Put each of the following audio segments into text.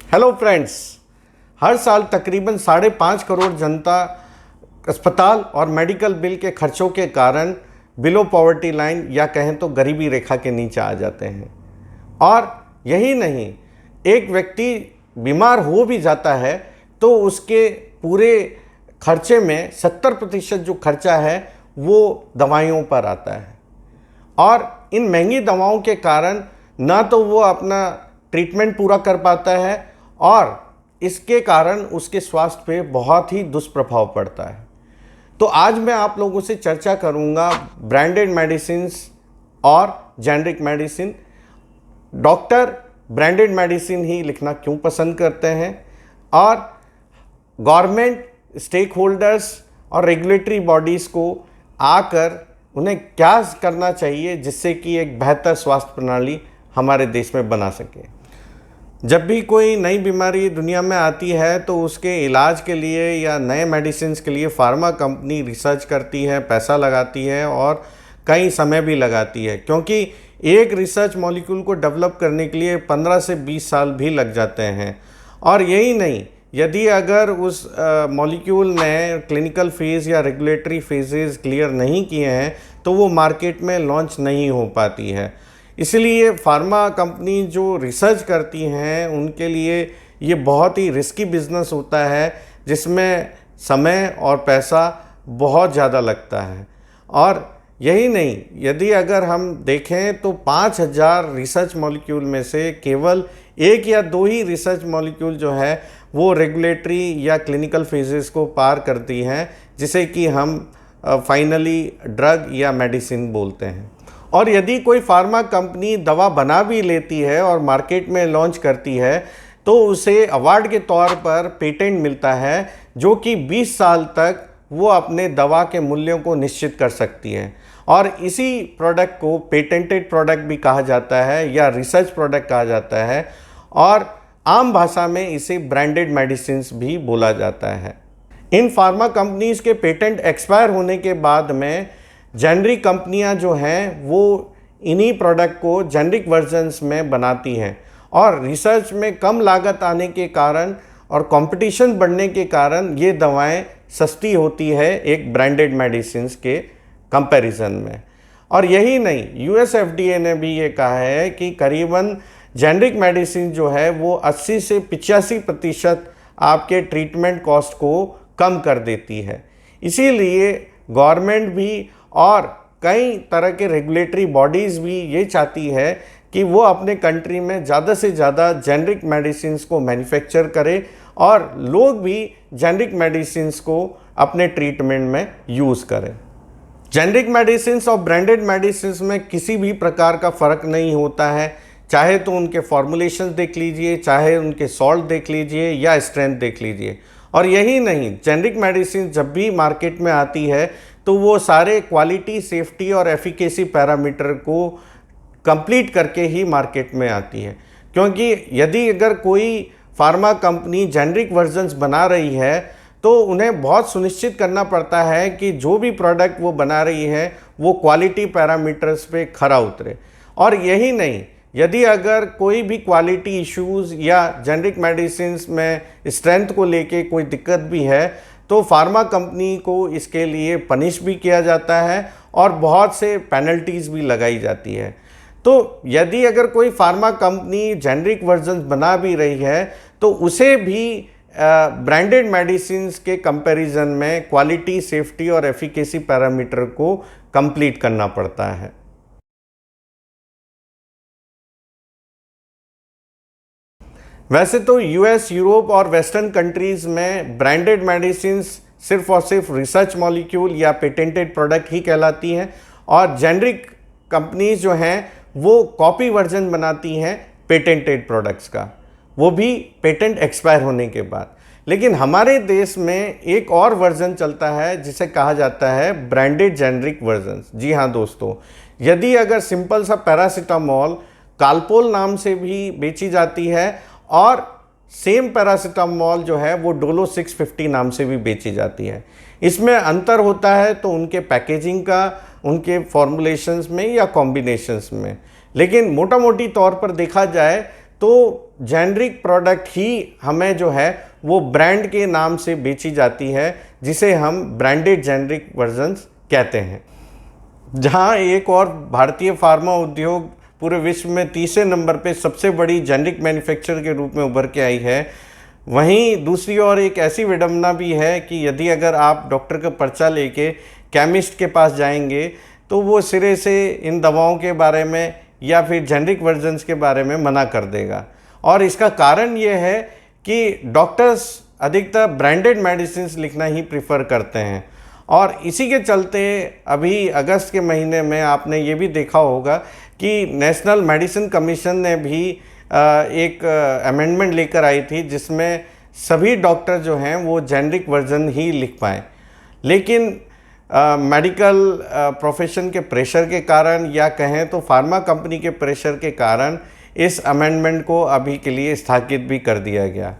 Hello friends, हर साल तकरीबन 5.5 करोड़ जनता अस्पताल और मेडिकल बिल के खर्चों के कारण बिलो पॉवर्टी लाइन या कहें तो गरीबी रेखा के नीचे आ जाते हैं। और यही नहीं, एक व्यक्ति बीमार हो भी जाता है तो उसके पूरे खर्चे में 70% जो खर्चा है वो दवाइयों पर आता है। और इन महंगी दवाओं के कारण ना तो वो अपना ट्रीटमेंट पूरा कर पाता है और इसके कारण उसके स्वास्थ्य पे बहुत ही दुष्प्रभाव पड़ता है। तो आज मैं आप लोगों से चर्चा करूंगा ब्रांडेड मेडिसिन और generic medicine. Doctor branded medicine ही लिखना क्यों पसंद करते हैं और गवर्नमेंट, स्टेक होल्डर्स और रेगुलेटरी बॉडीज़ को आकर उन्हें क्या करना चाहिए जिससे कि एक बेहतर स्वास्थ्य प्रणाली हमारे देश में बना सके। जब भी कोई नई बीमारी दुनिया में आती है तो उसके इलाज के लिए या नए मेडिसिन के लिए फार्मा कंपनी रिसर्च करती है, पैसा लगाती है और कई समय भी लगाती है, क्योंकि एक रिसर्च मॉलिक्यूल को डेवलप करने के लिए 15 से 20 साल भी लग जाते हैं। और यही नहीं, यदि अगर उस मॉलिक्यूल ने क्लिनिकल फेज़ या रेगुलेटरी फेजेस क्लियर नहीं किए हैं तो वो मार्केट में लॉन्च नहीं हो पाती है। इसलिए फार्मा कंपनी जो रिसर्च करती हैं उनके लिए ये बहुत ही रिस्की बिजनेस होता है, जिसमें समय और पैसा बहुत ज़्यादा लगता है। और यही नहीं, यदि अगर हम देखें तो 5000 रिसर्च मॉलिक्यूल में से केवल 1 या 2 ही रिसर्च मॉलिक्यूल जो है वो रेगुलेटरी या क्लिनिकल फेजेस को पार करती हैं, जिसे कि हम फाइनली ड्रग या मेडिसिन बोलते हैं। और यदि कोई फार्मा कंपनी दवा बना भी लेती है और मार्केट में लॉन्च करती है तो उसे अवार्ड के तौर पर पेटेंट मिलता है, जो कि 20 साल तक वो अपने दवा के मूल्यों को निश्चित कर सकती है। और इसी प्रोडक्ट को पेटेंटेड प्रोडक्ट भी कहा जाता है या रिसर्च प्रोडक्ट कहा जाता है, और आम भाषा में इसे ब्रांडेड मेडिसिन्स भी बोला जाता है। इन फार्मा कंपनीज़ के पेटेंट एक्सपायर होने के बाद में जेनरिक कंपनियां जो हैं वो इन्हीं प्रोडक्ट को जेनरिक वर्जन्स में बनाती हैं, और रिसर्च में कम लागत आने के कारण और कंपटीशन बढ़ने के कारण ये दवाएं सस्ती होती है एक ब्रांडेड मेडिसिन्स के कंपैरिजन में। और यही नहीं, यूएस एफडीए ने भी ये कहा है कि करीबन जेनरिक मेडिसिन जो है वो 80 से 85% आपके ट्रीटमेंट कॉस्ट को कम कर देती है। इसीलिए गवर्नमेंट भी और कई तरह के रेगुलेटरी बॉडीज़ भी ये चाहती है कि वो अपने कंट्री में ज़्यादा से ज़्यादा जेनरिक मेडिसिन्स को मैन्युफैक्चर करे और लोग भी जेनरिक मेडिसिन्स को अपने ट्रीटमेंट में यूज़ करें। जेनरिक मेडिसिन्स और ब्रांडेड मेडिसिन्स में किसी भी प्रकार का फ़र्क नहीं होता है, चाहे तो उनके फॉर्मुलेशंस देख लीजिए, चाहे उनके सॉल्ट देख लीजिए या स्ट्रेंथ देख लीजिए। और यही नहीं, जेनरिक मेडिसिन जब भी मार्केट में आती है तो वो सारे क्वालिटी, सेफ्टी और एफिकेसी पैरामीटर को कंप्लीट करके ही मार्केट में आती है। क्योंकि यदि अगर कोई फार्मा कंपनी जेनरिक वर्जन्स बना रही है तो उन्हें बहुत सुनिश्चित करना पड़ता है कि जो भी प्रोडक्ट वो बना रही है वो क्वालिटी पैरामीटर्स पे खरा उतरे। और यही नहीं, यदि अगर कोई भी क्वालिटी इश्यूज़ या जेनरिक मेडिसिन में स्ट्रेंथ को लेके कोई दिक्कत भी है तो फार्मा कंपनी को इसके लिए पनिश भी किया जाता है और बहुत से पेनल्टीज़ भी लगाई जाती है। तो यदि अगर कोई फार्मा कंपनी जेनरिक वर्जन बना भी रही है तो उसे भी ब्रांडेड मेडिसिन्स के कंपैरिजन में क्वालिटी, सेफ्टी और एफिकेसी पैरामीटर को कंप्लीट करना पड़ता है। वैसे तो यूएस, यूरोप और वेस्टर्न कंट्रीज़ में ब्रांडेड मेडिसिन्स सिर्फ और सिर्फ रिसर्च मॉलिक्यूल या पेटेंटेड प्रोडक्ट ही कहलाती हैं, और जेनरिक कंपनीज जो हैं वो कॉपी वर्जन बनाती हैं पेटेंटेड प्रोडक्ट्स का, वो भी पेटेंट एक्सपायर होने के बाद। लेकिन हमारे देश में एक और वर्जन चलता है जिसे कहा जाता है ब्रांडेड जेनरिक वर्जन। जी हाँ दोस्तों, यदि अगर सिंपल सा पैरासीटामोल कालपोल नाम से भी बेची जाती है और सेम पैरासीटामोल जो है वो डोलो 650 नाम से भी बेची जाती है, इसमें अंतर होता है तो उनके पैकेजिंग का, उनके फॉर्मुलेशंस में या कॉम्बिनेशंस में। लेकिन मोटा मोटी तौर पर देखा जाए तो जेनरिक प्रोडक्ट ही हमें जो है वो ब्रांड के नाम से बेची जाती है, जिसे हम ब्रांडेड जेनरिक वर्जन्स कहते हैं। जहां एक और भारतीय फार्मा उद्योग पूरे विश्व में तीसरे नंबर पे सबसे बड़ी जेनरिक मैन्युफैक्चरर के रूप में उभर के आई है, वहीं दूसरी ओर एक ऐसी विडंबना भी है कि यदि अगर आप डॉक्टर का पर्चा लेके केमिस्ट के पास जाएंगे तो वो सिरे से इन दवाओं के बारे में या फिर जेनरिक वर्जन्स के बारे में मना कर देगा। और इसका कारण ये है कि डॉक्टर्स अधिकतर ब्रांडेड मेडिसिन लिखना ही प्रीफर करते हैं। और इसी के चलते अभी अगस्त के महीने में आपने ये भी देखा होगा कि नेशनल मेडिसिन कमीशन ने भी एक अमेंडमेंट लेकर आई थी, जिसमें सभी डॉक्टर जो हैं वो जेनरिक वर्जन ही लिख पाएँ। लेकिन मेडिकल प्रोफेशन के प्रेशर के कारण या कहें तो फार्मा कंपनी के प्रेशर के कारण इस अमेंडमेंट को अभी के लिए स्थगित भी कर दिया गया।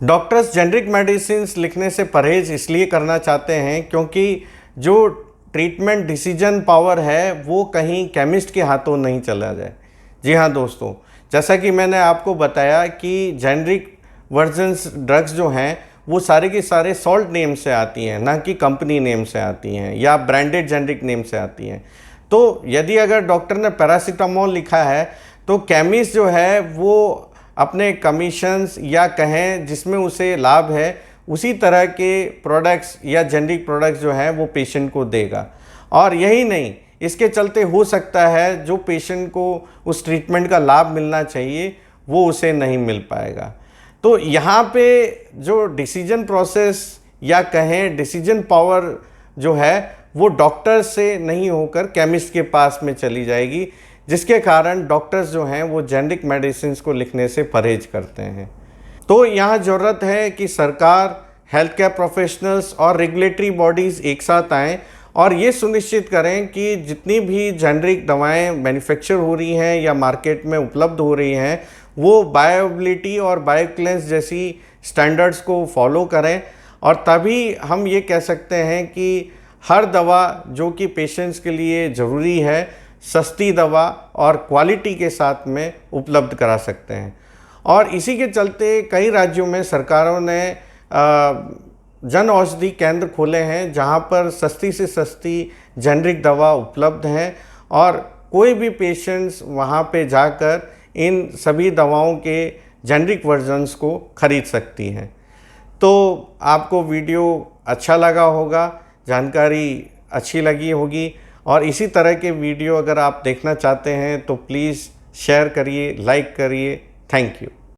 डॉक्टर्स जेनरिक मेडिसिन लिखने से परहेज इसलिए करना चाहते हैं क्योंकि जो ट्रीटमेंट डिसीजन पावर है वो कहीं केमिस्ट के हाथों नहीं चला जाए। जी हाँ दोस्तों, जैसा कि मैंने आपको बताया कि जेनरिक वर्जन्स ड्रग्स जो हैं वो सारे के सारे सॉल्ट नेम से आती हैं, ना कि कंपनी नेम से आती हैं या ब्रांडेड जेनरिक नेम से आती हैं। तो यदि अगर डॉक्टर ने पैरासीटामोल लिखा है तो केमिस्ट जो है वो अपने कमीशंस या कहें जिसमें उसे लाभ है उसी तरह के प्रोडक्ट्स या जेनरिक प्रोडक्ट्स जो है वो पेशेंट को देगा। और यही नहीं, इसके चलते हो सकता है जो पेशेंट को उस ट्रीटमेंट का लाभ मिलना चाहिए वो उसे नहीं मिल पाएगा। तो यहाँ पे जो डिसीजन प्रोसेस या कहें डिसीजन पावर जो है वो डॉक्टर से नहीं होकर केमिस्ट के पास में चली जाएगी, जिसके कारण डॉक्टर्स जो हैं वो जेनरिक मेडिसिन को लिखने से परहेज करते हैं। तो यहाँ ज़रूरत है कि सरकार, हेल्थ केयर प्रोफेशनल्स और रेगुलेटरी बॉडीज़ एक साथ आएँ और ये सुनिश्चित करें कि जितनी भी जेनरिक दवाएं मैन्युफैक्चर हो रही हैं या मार्केट में उपलब्ध हो रही हैं वो बायोएबिलिटी और बायोक्लेंस जैसी स्टैंडर्ड्स को फॉलो करें। और तभी हम ये कह सकते हैं कि हर दवा जो कि पेशेंट्स के लिए ज़रूरी है, सस्ती दवा और क्वालिटी के साथ में उपलब्ध करा सकते हैं। और इसी के चलते कई राज्यों में सरकारों ने जन औषधि केंद्र खोले हैं जहां पर सस्ती से सस्ती जेनरिक दवा उपलब्ध हैं और कोई भी पेशेंट्स वहां पे जाकर इन सभी दवाओं के जेनरिक वर्जन्स को खरीद सकती हैं। तो आपको वीडियो अच्छा लगा होगा, जानकारी अच्छी लगी होगी और इसी तरह के वीडियो अगर आप देखना चाहते हैं तो प्लीज़ शेयर करिए, लाइक करिए। Thank you.